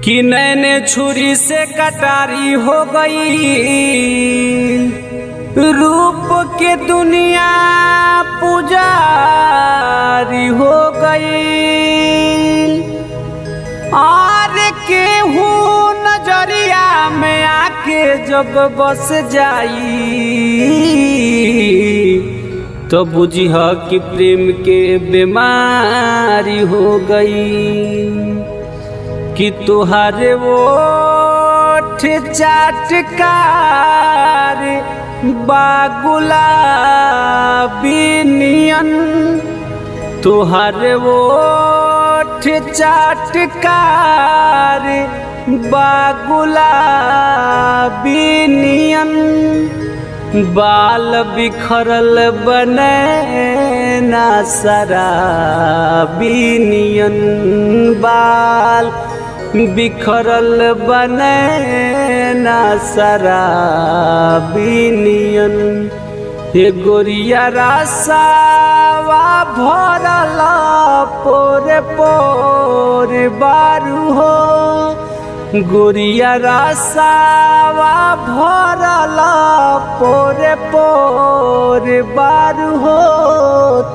कि नैने छुरी से कटारी हो गई, रूप के दुनिया पुजारी हो गई। और केहू नजरिया में आके जब बस जाई तो बुझिह कि प्रेम के बीमारी हो गई। कि तुहारे ओठ चाटकार बागुलाबी नियन, तुहारे ओठ चाटकार बागुलाबी नियन। बाल बिखरल बने ना शराबी नियन, बाल बिखरल बने ना शराबी नियन। हे गोरिया रासावा भरल पोरे पोरे बारू हो, गोरिया रासावा भरल पोरे पोरे बारू हो।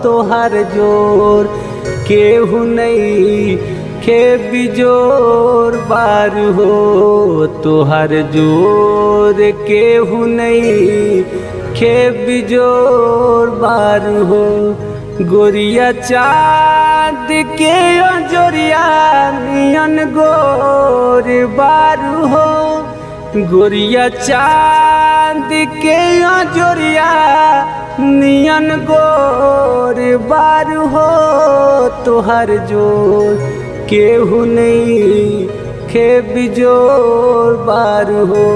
तोहर जोर केहू नहीं खे बिजोर बारू हो, तोहर जोर केहू नहीं खे बिजोर बारू हो। गोरिया चाँद के अंजोरिया नियन गोर बारू हो, गोरिया चाँद के अंजोरिया नियन गोर बारू हो। तोहर जोर केहू नहीं खे बिजोर बारू हो,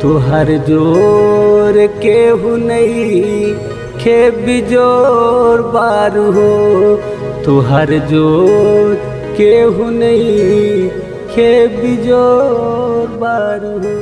तोहर जोर केहू नहीं खे बिजोर बारू हो, तोहर जोर केहू नहीं खे बिजोर बारू हो।